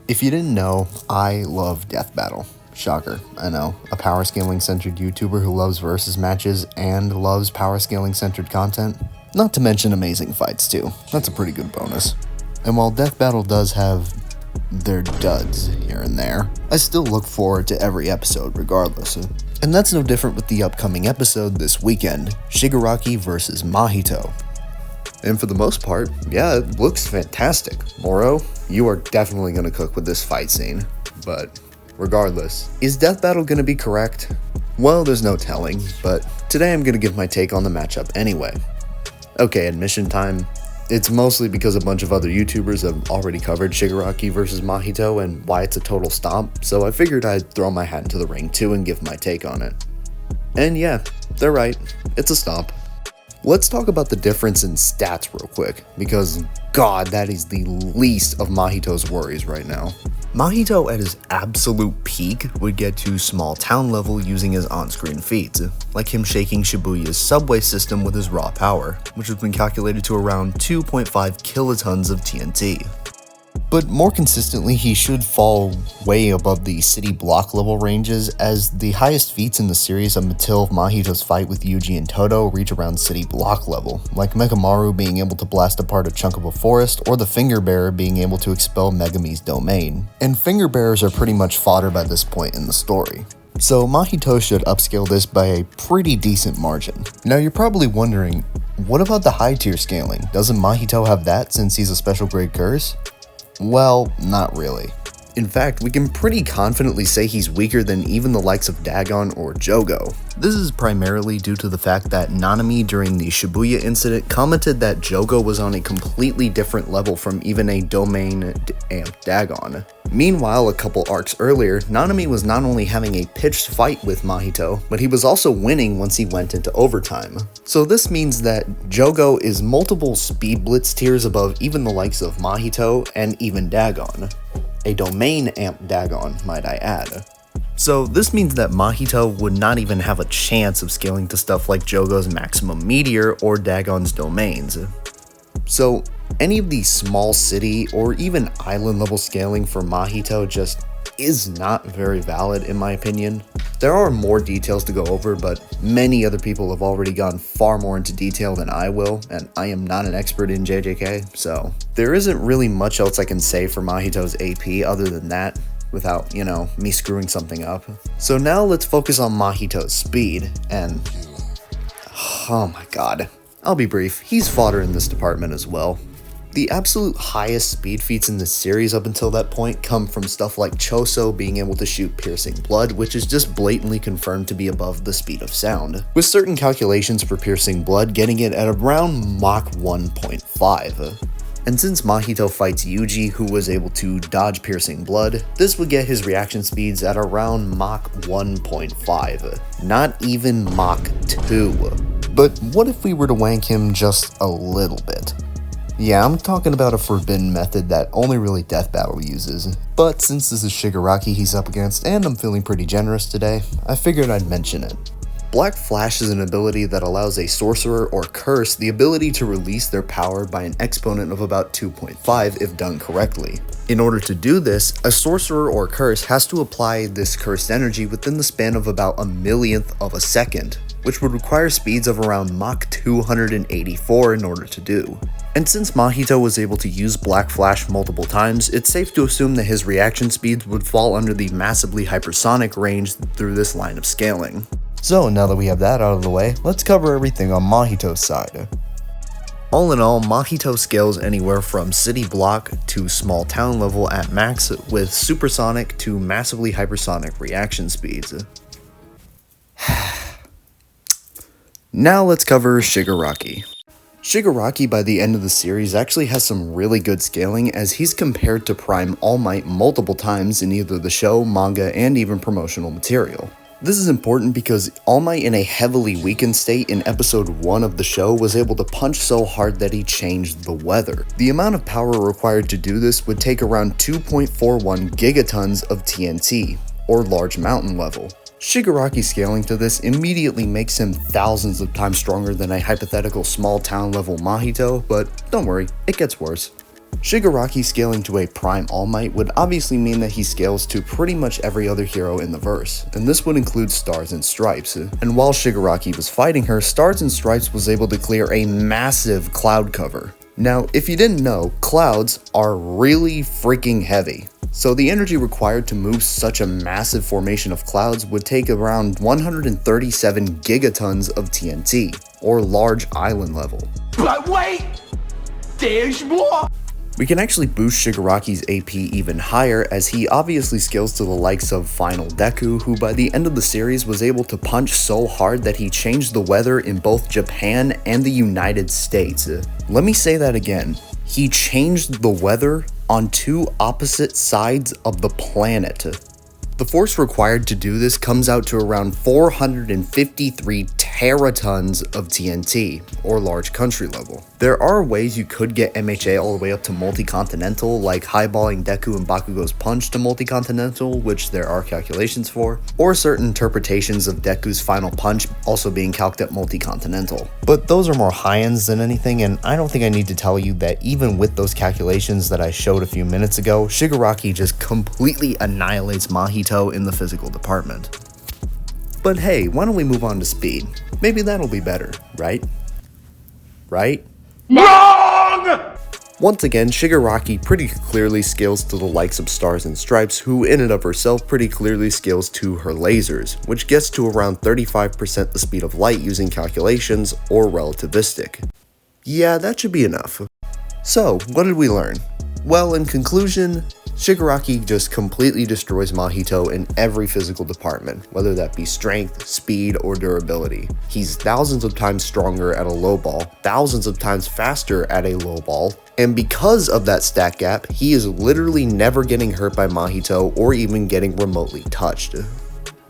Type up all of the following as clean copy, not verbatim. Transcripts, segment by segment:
If you didn't know, I love Death Battle. Shocker, I know. A power scaling centered YouTuber who loves versus matches and loves power scaling centered content. Not to mention amazing fights too. That's a pretty good bonus. And while Death Battle does have their duds here and there, I still look forward to every episode regardless. And that's no different with the upcoming episode this weekend, Shigaraki vs Mahito. And for the most part, yeah, it looks fantastic. Moro, you are definitely going to cook with this fight scene. But regardless, is Death Battle going to be correct? Well, there's no telling, but today I'm going to give my take on the matchup anyway. Okay, admission time. It's mostly because a bunch of other YouTubers have already covered Shigaraki vs Mahito and why it's a total stomp, so I figured I'd throw my hat into the ring too and give my take on it. And yeah, they're right, it's a stomp. Let's talk about the difference in stats real quick, because god, that is the least of Mahito's worries right now. Mahito at his absolute peak would get to small town level using his on-screen feats, like him shaking Shibuya's subway system with his raw power, which has been calculated to around 2.5 kilotons of TNT. But more consistently, he should fall way above the city block level ranges, as the highest feats in the series up until Mahito's fight with Yuji and Todo reach around city block level, like Megamaru being able to blast apart a chunk of a forest, or the Finger Bearer being able to expel Megami's domain. And Finger Bearers are pretty much fodder by this point in the story. So Mahito should upscale this by a pretty decent margin. Now you're probably wondering, what about the high tier scaling? Doesn't Mahito have that since he's a special grade curse? Well, not really. In fact, we can pretty confidently say he's weaker than even the likes of Dagon or Jogo. This is primarily due to the fact that Nanami during the Shibuya incident commented that Jogo was on a completely different level from even a domain amp Dagon. Meanwhile, a couple arcs earlier, Nanami was not only having a pitched fight with Mahito, but he was also winning once he went into overtime. So this means that Jogo is multiple speed blitz tiers above even the likes of Mahito and even Dagon. A domain amp Dagon, might I add. So this means that Mahito would not even have a chance of scaling to stuff like Jogo's Maximum Meteor or Dagon's domains. So any of the small city or even island level scaling for Mahito just is not very valid in my opinion. There are more details to go over, but many other people have already gone far more into detail than I will, and I am not an expert in JJK, so there isn't really much else I can say for Mahito's AP other than that, without, me screwing something up. So now let's focus on Mahito's speed, and oh my god. I'll be brief, he's fodder in this department as well. The absolute highest speed feats in this series up until that point come from stuff like Choso being able to shoot piercing blood, which is just blatantly confirmed to be above the speed of sound, with certain calculations for piercing blood getting it at around Mach 1.5. And since Mahito fights Yuji, who was able to dodge piercing blood, this would get his reaction speeds at around Mach 1.5, not even Mach 2. But what if we were to wank him just a little bit? Yeah, I'm talking about a forbidden method that only really Death Battle uses, but since this is Shigaraki he's up against and I'm feeling pretty generous today, I figured I'd mention it. Black Flash is an ability that allows a sorcerer or curse the ability to release their power by an exponent of about 2.5 if done correctly. In order to do this, a sorcerer or curse has to apply this cursed energy within the span of about a millionth of a second, which would require speeds of around Mach 284 in order to do. And since Mahito was able to use Black Flash multiple times, it's safe to assume that his reaction speeds would fall under the massively hypersonic range through this line of scaling. So now that we have that out of the way, let's cover everything on Mahito's side. All in all, Mahito scales anywhere from city block to small town level at max with supersonic to massively hypersonic reaction speeds. Now let's cover Shigaraki. Shigaraki by the end of the series actually has some really good scaling, as he's compared to Prime All Might multiple times in either the show, manga, and even promotional material. This is important because All Might in a heavily weakened state in episode 1 of the show was able to punch so hard that he changed the weather. The amount of power required to do this would take around 2.41 gigatons of TNT, or large mountain level. Shigaraki scaling to this immediately makes him thousands of times stronger than a hypothetical small town level Mahito, but don't worry, it gets worse. Shigaraki scaling to a Prime All Might would obviously mean that he scales to pretty much every other hero in the verse, and this would include Stars and Stripes. And while Shigaraki was fighting her, Stars and Stripes was able to clear a massive cloud cover. Now, if you didn't know, clouds are really freaking heavy. So the energy required to move such a massive formation of clouds would take around 137 gigatons of TNT, or large island level. But wait! There's more! We can actually boost Shigaraki's AP even higher, as he obviously scales to the likes of Final Deku, who by the end of the series was able to punch so hard that he changed the weather in both Japan and the United States. Let me say that again. He changed the weather on two opposite sides of the planet. The force required to do this comes out to around 453 teratons of TNT, or large country level. There are ways you could get MHA all the way up to multi-continental, like highballing Deku and Bakugo's punch to multi-continental, which there are calculations for, or certain interpretations of Deku's final punch also being calced at multi-continental. But those are more high-ends than anything, and I don't think I need to tell you that even with those calculations that I showed a few minutes ago, Shigaraki just completely annihilates Mahito in the physical department. But hey, why don't we move on to speed? Maybe that'll be better, right? Right? WRONG! Once again, Shigaraki pretty clearly scales to the likes of Stars and Stripes, who in and of herself pretty clearly scales to her lasers, which gets to around 35% the speed of light using calculations or relativistic. Yeah, that should be enough. So, what did we learn? Well, in conclusion, Shigaraki just completely destroys Mahito in every physical department, whether that be strength, speed, or durability. He's thousands of times stronger at a low ball, thousands of times faster at a low ball, and because of that stat gap, he is literally never getting hurt by Mahito or even getting remotely touched.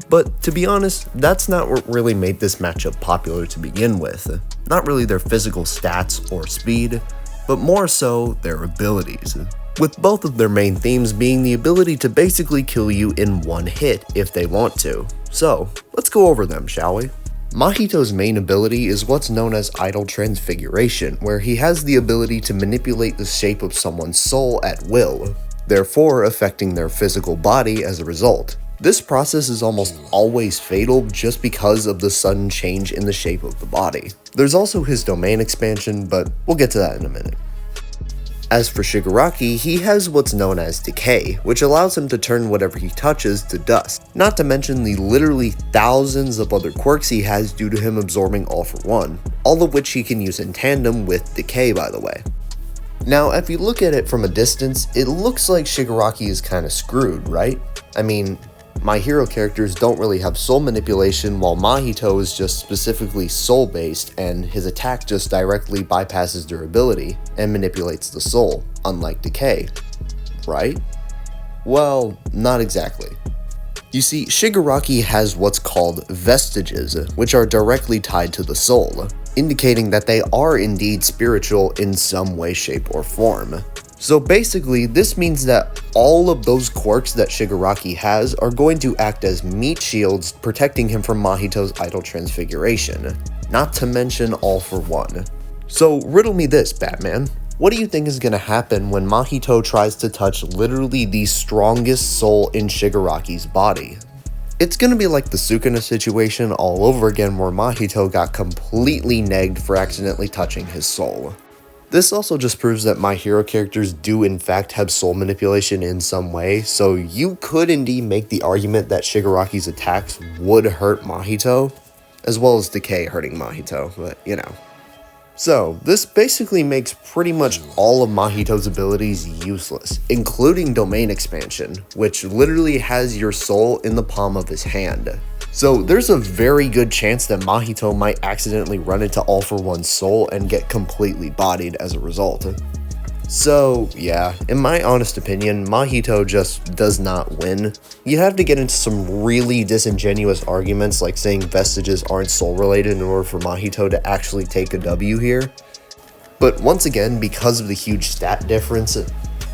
But to be honest, that's not what really made this matchup popular to begin with. Not really their physical stats or speed, but more so their abilities, with both of their main themes being the ability to basically kill you in one hit if they want to. So, let's go over them, shall we? Mahito's main ability is what's known as idle transfiguration, where he has the ability to manipulate the shape of someone's soul at will, therefore affecting their physical body as a result. This process is almost always fatal just because of the sudden change in the shape of the body. There's also his domain expansion, but we'll get to that in a minute. As for Shigaraki, he has what's known as decay, which allows him to turn whatever he touches to dust, not to mention the literally thousands of other quirks he has due to him absorbing All for One, all of which he can use in tandem with decay, by the way. Now, if you look at it from a distance, it looks like Shigaraki is kinda screwed, right? I mean, my hero characters don't really have soul manipulation, while Mahito is just specifically soul based, and his attack just directly bypasses durability and manipulates the soul, unlike decay, right? Well, not exactly. You see, Shigaraki has what's called vestiges, which are directly tied to the soul, indicating that they are indeed spiritual in some way, shape, or form. So basically, this means that all of those quirks that Shigaraki has are going to act as meat shields protecting him from Mahito's idle transfiguration, not to mention All for One. So riddle me this, Batman. What do you think is going to happen when Mahito tries to touch literally the strongest soul in Shigaraki's body? It's going to be like the Sukuna situation all over again, where Mahito got completely negged for accidentally touching his soul. This also just proves that my hero characters do in fact have soul manipulation in some way, so you could indeed make the argument that Shigaraki's attacks would hurt Mahito, as well as decay hurting Mahito, but you know. So, this basically makes pretty much all of Mahito's abilities useless, including domain expansion, which literally has your soul in the palm of his hand. So there's a very good chance that Mahito might accidentally run into All for One's soul and get completely bodied as a result. So yeah, in my honest opinion, Mahito just does not win. You have to get into some really disingenuous arguments like saying vestiges aren't soul related in order for Mahito to actually take a W here. But once again, because of the huge stat difference,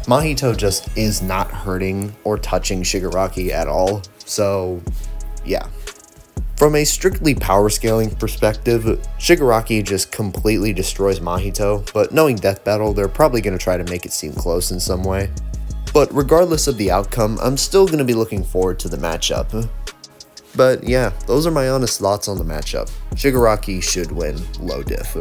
Mahito just is not hurting or touching Shigaraki at all, so yeah. From a strictly power scaling perspective, Shigaraki just completely destroys Mahito, but knowing Death Battle, they're probably going to try to make it seem close in some way. But regardless of the outcome, I'm still going to be looking forward to the matchup. But yeah, those are my honest thoughts on the matchup. Shigaraki should win low diff.